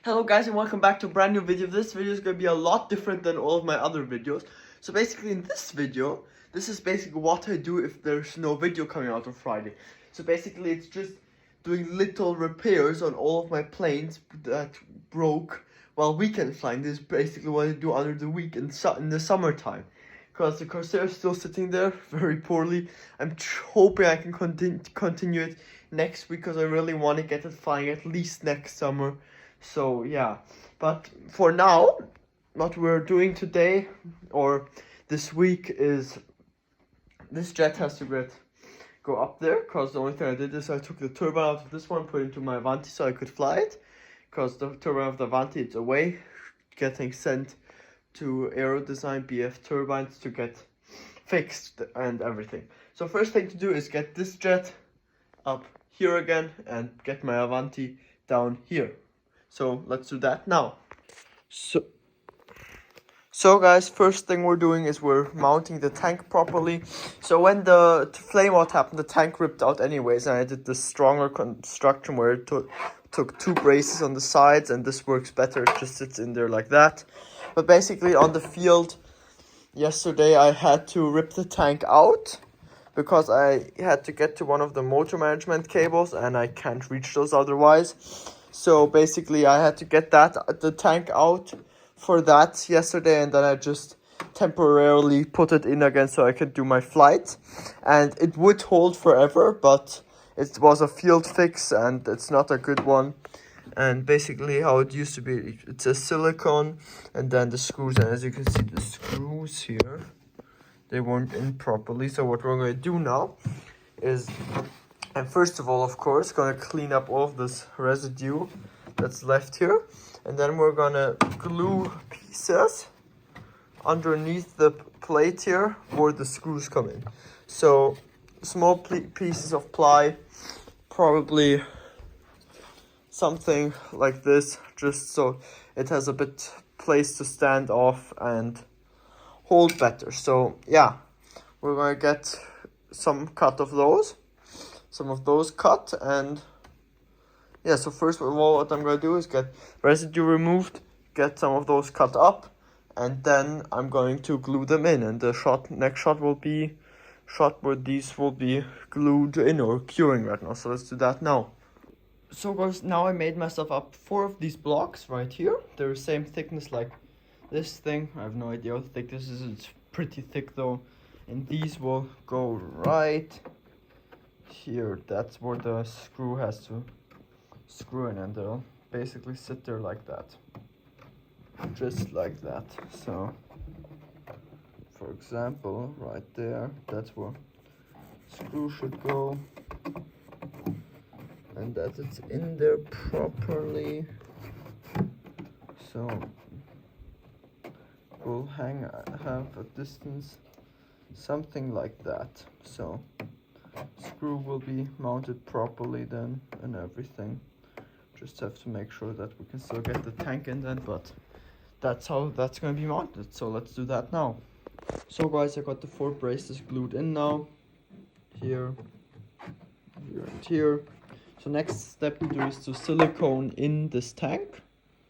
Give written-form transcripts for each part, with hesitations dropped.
Hello guys and welcome back to a brand new video. This video is going to be a lot different than all of my other videos. So basically in this video, this is basically what I do if there's no video coming out on Friday. So basically it's just doing little repairs on all of my planes that broke while weekend flying. This is basically what I do under the week in the summertime. Because the Corsair is still sitting there very poorly. I'm hoping I can continue it next week because I really want to get it flying at least next summer. So yeah, but for now, what we're doing today or this week is this jet has to go up there, because the only thing I did is I took the turbine out of this one, put it into my Avanti so I could fly it, because the turbine of the Avanti is away, getting sent to Aero Design BF turbines to get fixed and everything. So first thing to do is get this jet up here again and get my Avanti down here. So let's do that now. So guys, first thing we're doing is we're mounting the tank properly. So when the flame out happened, the tank ripped out anyways, and I did the stronger construction where it took two braces on the sides, and this works better. It just sits in there like that. But basically on the field yesterday I had to rip the tank out because I had to get to one of the motor management cables and I can't reach those otherwise. So basically I had to get the tank out for that yesterday, and then I just temporarily put it in again so I could do my flight. And it would hold forever, but it was a field fix and it's not a good one. And basically how it used to be, it's a silicone and then the screws, and as you can see the screws here, they weren't in properly. So what we're going to do now is, and first of all, of course, going to clean up all of this residue that's left here. And then we're going to glue pieces underneath the plate here where the screws come in. So small pieces of ply, probably something like this, just so it has a bit place to stand off and hold better. So yeah, we're going to get some of those cut, and yeah, so first of all what I'm going to do is get residue removed, get some of those cut up, and then I'm going to glue them in, and the next shot will be where these will be glued in or curing right now. So let's do that now. So guys, now I made myself up 4 of these blocks right here. They're the same thickness like this thing. I have no idea how thick this is. It's pretty thick though. And these will go right here. That's where the screw has to screw in, and they'll basically sit there like that. Just like that. So, for example, right there, that's where screw should go. And that it's in there properly. So we'll have a distance something like that. So screw will be mounted properly then and everything. Just have to make sure that we can still get the tank in then, but that's how that's going to be mounted. So let's do that now. So guys, I got the 4 braces glued in now. Here, here and here. So next step to do is to silicone in this tank.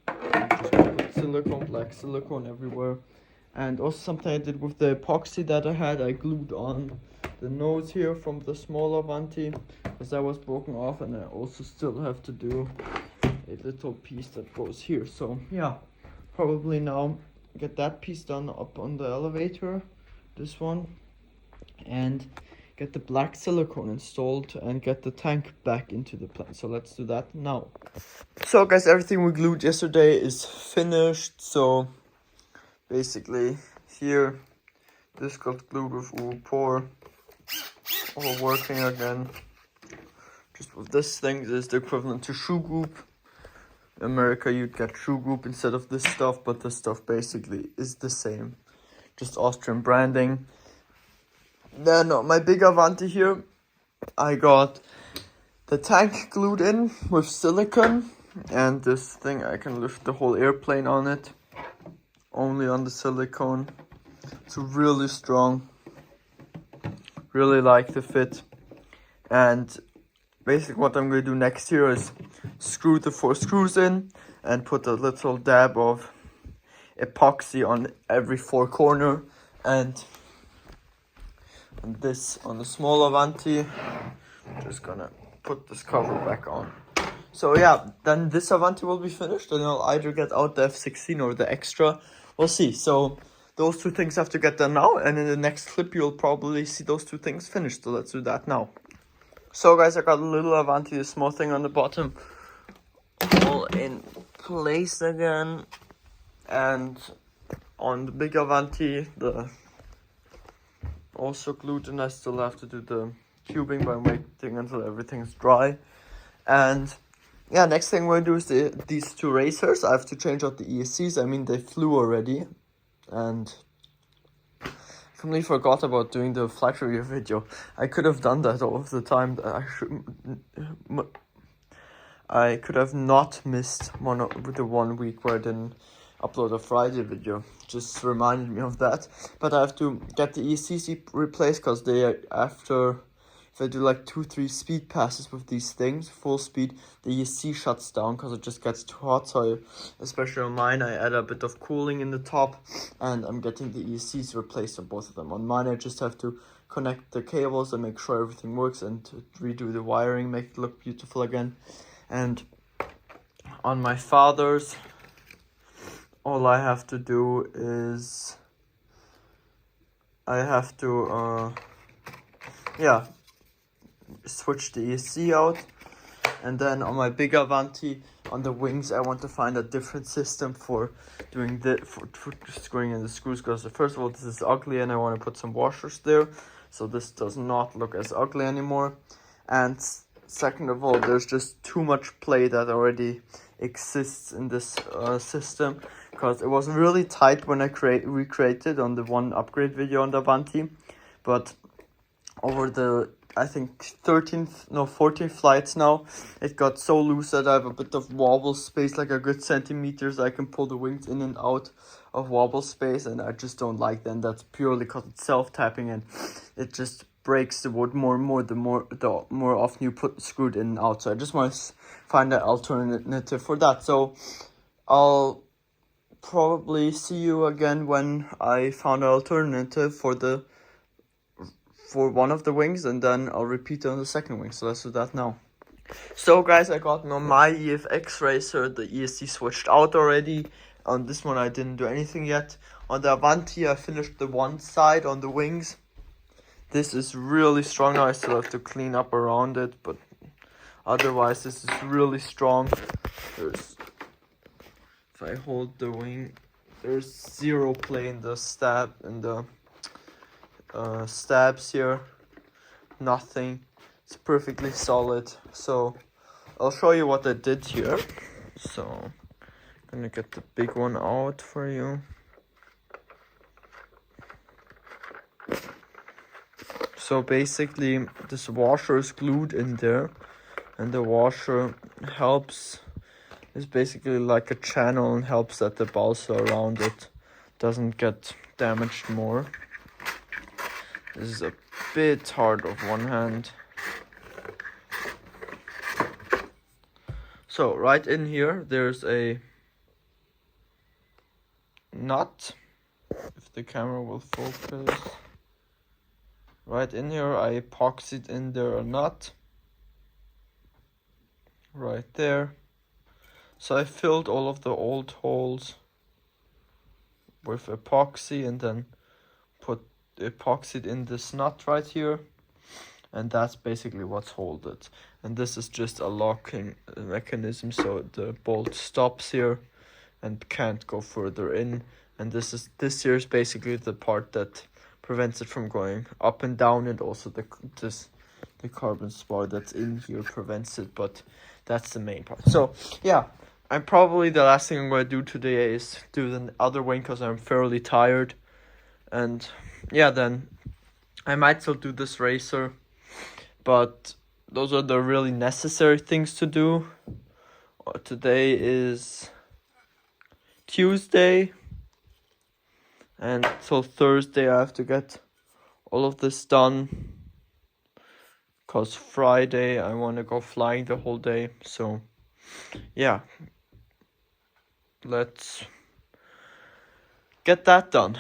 Just put silicone, black silicone everywhere. And also something I did with the epoxy that I had, I glued on the nose here from the small Avanti, because that was broken off, and I also still have to do a little piece that goes here. So yeah, probably now get that piece done up on the elevator, this one, and get the black silicone installed and get the tank back into the plane. So let's do that now. So guys, everything we glued yesterday is finished. So basically here, this got glued with uplod, all working again. Just with this thing, this is the equivalent to shoe group. In America you'd get shoe group instead of this stuff, but this stuff basically is the same, just Austrian branding. Then on my big Avanti here, I got the tank glued in with silicone, and this thing I can lift the whole airplane on it, only on the silicone. It's really strong, really like the fit. And basically what I'm going to do next here is screw the 4 screws in and put a little dab of epoxy on every 4 corner, and this on the small Avanti. Just gonna put this cover back on. So yeah, then this Avanti will be finished, and I'll either get out the F16 or the Extra. We'll see. So those 2 things have to get done now, and in the next clip you'll probably see those 2 things finished. So let's do that now. So guys, I got a little Avanti, the small thing on the bottom, all in place again, and on the big Avanti, the also glued, and I still have to do the tubing, but I'm waiting until everything's dry. And yeah, next thing we're gonna do is these 2 racers. I have to change out the ESCs. I mean, they flew already, and I completely forgot about doing the flight review video. I could have done that all of the time. I could have not missed the 1 week where I didn't upload a Friday video. Just reminded me of that. But I have to get the ESCs replaced, because they are after. If I do like 2-3 speed passes with these things, full speed, the ESC shuts down because it just gets too hot. So especially on mine, I add a bit of cooling in the top, and I'm getting the ESCs replaced on both of them. On mine, I just have to connect the cables and make sure everything works, and to redo the wiring, make it look beautiful again. And on my father's, all I have to do is I have to switch the ESC out. And then on my big Avanti, on the wings, I want to find a different system for doing for screwing in the screws, because first of all, this is ugly and I want to put some washers there, so this does not look as ugly anymore. And second of all, there's just too much play that already exists in this system, because it was really tight when I recreated on the 1 upgrade video on the Avanti, but over the I think 14 flights now, it got so loose that I have a bit of wobble space, like a good centimeters. I can pull the wings in and out of wobble space, and I just don't like that. That's purely because it's self-tapping, and it just breaks the wood more and more the more often you put screwed in and out. So I just want to find an alternative for that. So I'll probably see you again when I found an alternative for one of the wings, and then I'll repeat it on the second wing. So let's do that now. So guys, I got on my EFX racer the ESC switched out already. On this one I didn't do anything yet. On the Avanti I finished the one side on the wings. This is really strong now. I still have to clean up around it, but otherwise this is really strong. If I hold the wing, there's zero play in the stab and the stabs here, nothing. It's perfectly solid. So I'll show you what I did here. So I'm gonna get the big one out for you. So basically this washer is glued in there, and the washer is basically like a channel and helps that the balsa around it doesn't get damaged more. This is a bit hard of one hand. So right in here there's a nut, if the camera will focus. Right in here I epoxied in there a nut. Right there. So I filled all of the old holes with epoxy, and then put epoxied in this nut right here, and that's basically what's hold it. And this is just a locking mechanism, so the bolt stops here and can't go further in. And this here is basically the part that prevents it from going up and down, and also the carbon spar that's in here prevents it, but that's the main part. So yeah, I'm probably the last thing I'm going to do today is do the other wing, because I'm fairly tired. And yeah, then I might still do this racer, but those are the really necessary things to do. Today is Tuesday, and till Thursday I have to get all of this done, because Friday I want to go flying the whole day. So yeah, let's get that done.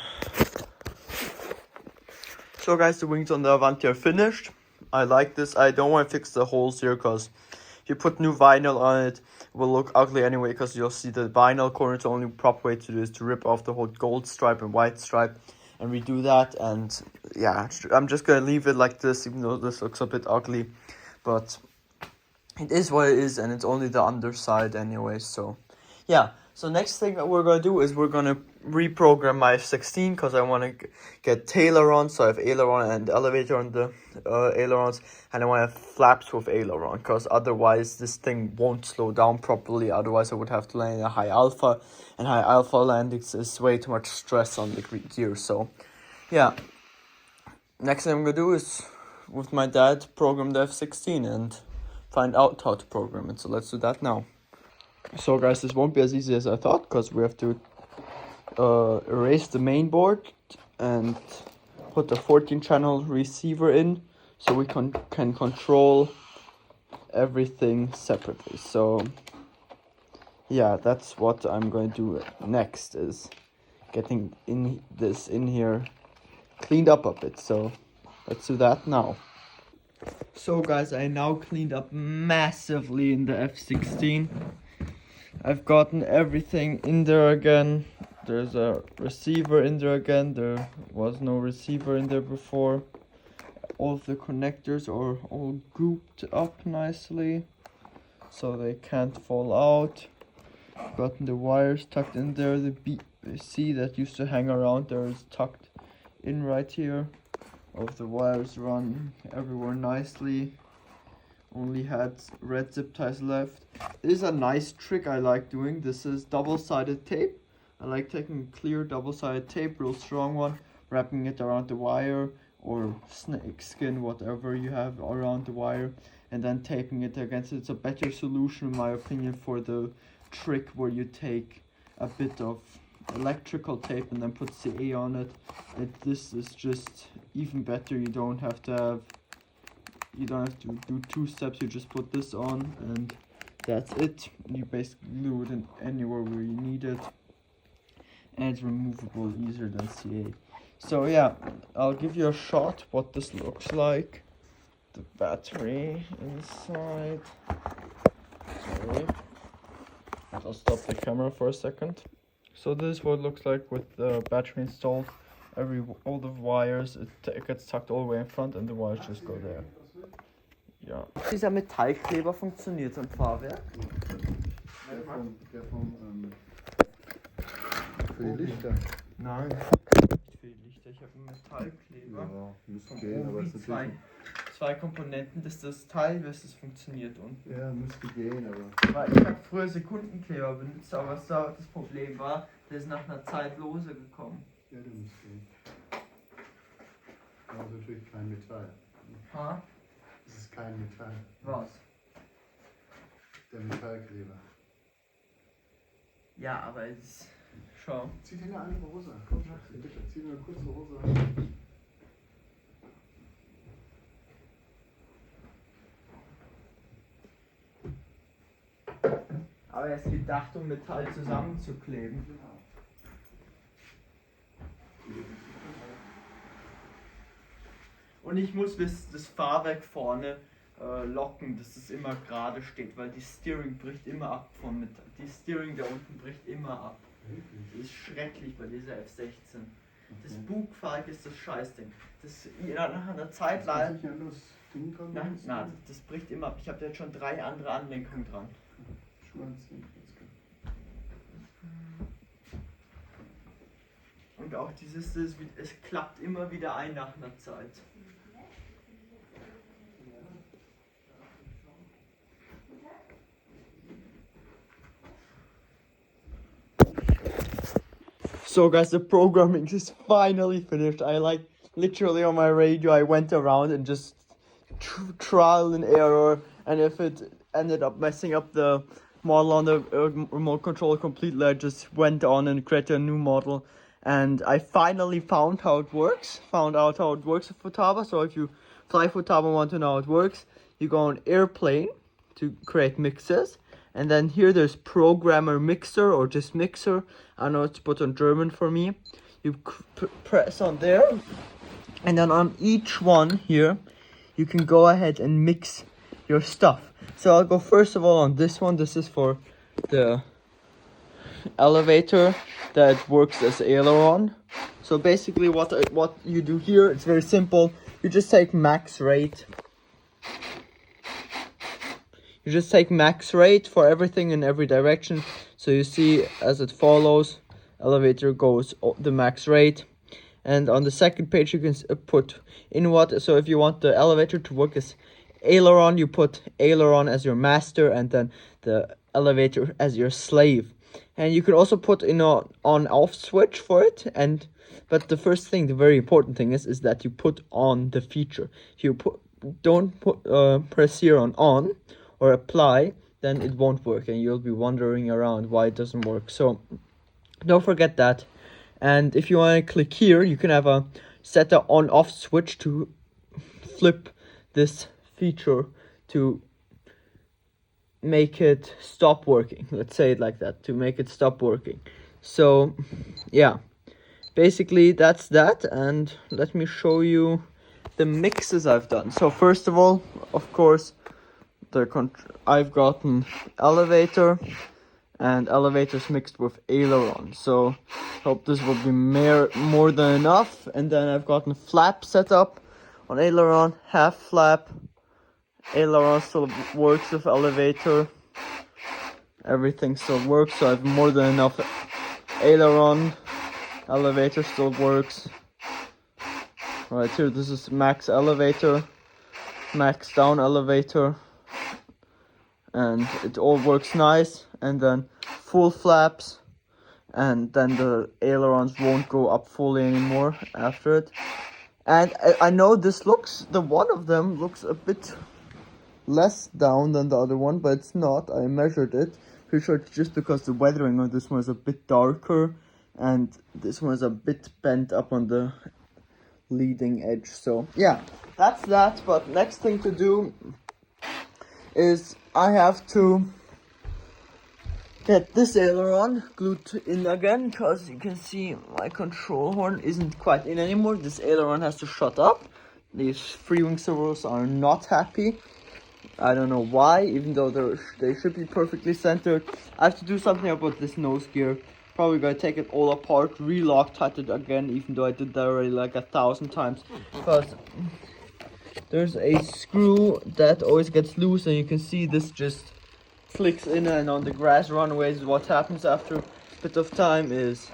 So guys, the wings on the Avanti are finished. I like this. I don't want to fix the holes here because if you put new vinyl on it, it will look ugly anyway, because you'll see the vinyl corners. The only proper way to do is to rip off the whole gold stripe and white stripe and redo that. And yeah, I'm just gonna leave it like this, even though this looks a bit ugly, but it is what it is, and it's only the underside anyway. So yeah, so next thing that we're gonna do is we're gonna reprogram my F16, because I want to get aileron, so I have aileron and elevator on the ailerons, and I want to have flaps with aileron, because otherwise this thing won't slow down properly. Otherwise I would have to land in a high alpha, and high alpha landings is way too much stress on the gear. So yeah, next thing I'm gonna do is with my dad program the F16 and find out how to program it. So let's do that now. So guys, this won't be as easy as I thought, because we have to erase the main board and put the 14 channel receiver in, so we can control everything separately. So yeah, that's what I'm going to do next, is getting this in here cleaned up a bit. So let's do that now. So guys, I now cleaned up massively in the F16. I've gotten everything in there again. There's a receiver in there again. There was no receiver in there before. All of the connectors are all grouped up nicely, so they can't fall out. Gotten the wires tucked in there. The BC that used to hang around there is tucked in right here. All of the wires run everywhere nicely. Only had red zip ties left. This is a nice trick I like doing. This is double-sided tape. I like taking clear double-sided tape, real strong one, wrapping it around the wire, or snake skin, whatever you have around the wire, and then taping it against it. It's a better solution, in my opinion, for the trick where you take a bit of electrical tape and then put CA on it. This is just even better. You don't have to do two steps. You just put this on and that's it. You basically glue it in anywhere where you need it, and it's removable easier than CA. So yeah, I'll give you a shot what this looks like. The battery inside. Sorry, I'll stop the camera for a second. So this is what it looks like with the battery installed. All the wires, it gets tucked all the way in front, and the wires just go there. Ja. Dieser Metallkleber funktioniert am Fahrwerk? Für die Lichter? Nein, nicht für die Lichter. Ich habe einen Metallkleber. Ja, müsste gehen, aber es ist zwei Komponenten, dass das Teil, bis es funktioniert. Und ja, müsste gehen, aber... Weil ich habe früher Sekundenkleber benutzt, aber was da das Problem war, der ist nach einer Zeit lose gekommen. Ja, der muss gehen. Aber es ist natürlich kein Metall. Ha? Es ist kein Metall. Was? Der Metallkleber. Ja, aber es ist... Schau. Zieh dir eine andere Hose an. Komm, Schatz, bitte. Zieh dir eine kurze Hose an. Aber er ist gedacht, um Metall zusammenzukleben. Genau. Und ich muss das Fahrwerk vorne locken, dass es immer gerade steht, weil die Steering bricht immer ab vom Metall. Die Steering da unten bricht immer ab. Das ist schrecklich bei dieser F16. Das Bugfahrwerk ist das Scheißding. Das nach einer Zeit lang. Nein, das bricht immer ab. Ich habe jetzt schon 3 andere Anlenkungen dran. Und auch es klappt immer wieder ein nach einer Zeit. So guys, the programming is finally finished. I literally on my radio, I went around and just trial and error, and if it ended up messing up the model on the remote control completely, I just went on and created a new model, and I finally found out how it works with Futaba. So if you fly Futaba and want to know how it works, you go on airplane to create mixes, And then here there's programmer mixer or just mixer. I know it's put on German for me. You press on there, and then on each one here, you can go ahead and mix your stuff. So I'll go first of all on this one. This is for the elevator that works as aileron. So basically what you do here, it's very simple. You just take max rate. You just take max rate for everything in every direction. So you see as it follows, elevator goes the max rate. And on the second page you can put in what. So if you want the elevator to work as aileron, you put aileron as your master and then the elevator as your slave. And you can also put in a on-off switch for it. But the first thing, the very important thing is that you put on the feature. If you don't press here on or apply, then it won't work and you'll be wondering around why it doesn't work. So don't forget that. And if you want to click here, you can have set an on-off switch to flip this feature to make it stop working. Let's say it like that, to make it stop working. So yeah, basically that's that. And let me show you the mixes I've done. So first of all, of course, I've gotten elevator and elevators mixed with aileron. So hope this will be more than enough. And then I've gotten flap set up on aileron, half flap. Aileron still works with elevator. Everything still works, so I have more than enough aileron. Elevator still works. Right here, this is max elevator, max down elevator. And it all works nice. And then full flaps. And then the ailerons won't go up fully anymore after it. And I know one of them looks a bit less down than the other one, but it's not. I measured it. Pretty sure it's just because the weathering on this one is a bit darker and this one is a bit bent up on the leading edge. So yeah, that's that. But next thing to do is I have to get this aileron glued in again, because you can see my control horn isn't quite in anymore. This aileron has to shut up. These free-wing servos are not happy. I don't know why, even though they should be perfectly centered. I have to do something about this nose gear. Probably gonna take it all apart, re-Loctite it again, even though I did that already like 1,000 times. Because there's a screw that always gets loose, and you can see this just flicks in, and on the grass runways what happens after a bit of time is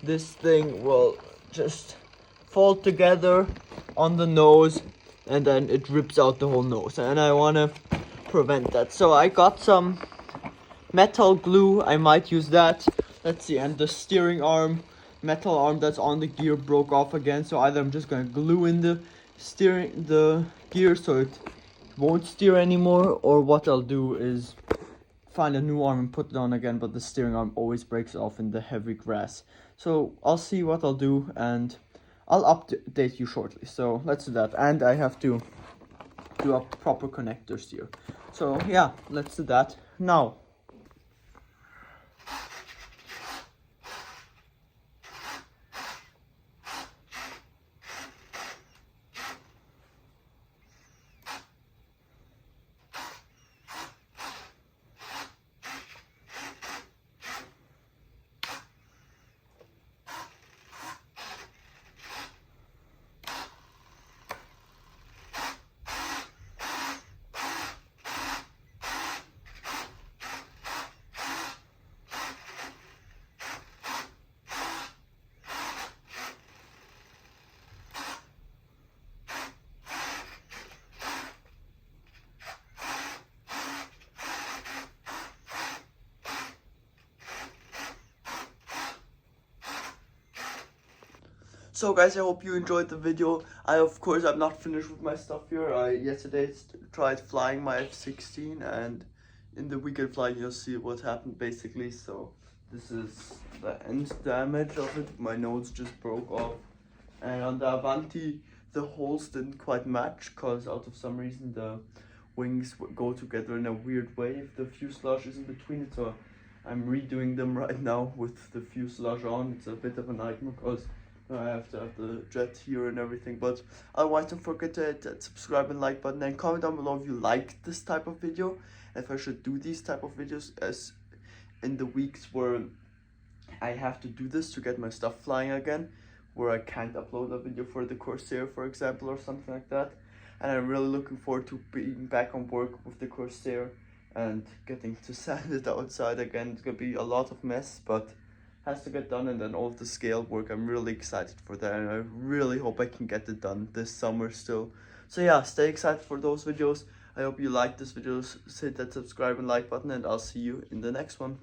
this thing will just fall together on the nose and then it rips out the whole nose, and I want to prevent that. So I got some metal glue. I might use that. Let's see. And the steering arm, metal arm that's on the gear broke off again, so either I'm just gonna glue in the gear so it won't steer anymore, or what I'll do is find a new arm and put it on again, but the steering arm always breaks off in the heavy grass. So I'll see what I'll do and I'll update you shortly. So let's do that. And I have to do up proper connectors here. So yeah, let's do that now. So guys, I hope you enjoyed the video. Of course, I'm not finished with my stuff here. I yesterday tried flying my F-16, and in the weekend flying you'll see what happened basically. So this is the end damage of it. My nose just broke off. And on the Avanti, the holes didn't quite match, because out of some reason the wings go together in a weird way if the fuselage is in between it. So I'm redoing them right now with the fuselage on. It's a bit of a nightmare because I have to have the jet here and everything. But otherwise, don't forget to hit that subscribe and like button, and comment down below if you like this type of video, if I should do these type of videos as in the weeks where I have to do this to get my stuff flying again, where I can't upload a video for the Corsair, for example, or something like that. And I'm really looking forward to being back on work with the Corsair and getting to sand it outside again. It's gonna be a lot of mess, but has to get done. And then all of the scale work, I'm really excited for that, and I really hope I can get it done this summer still. So yeah, stay excited for those videos. I hope you like this video. Hit that subscribe and like button, and I'll see you in the next one.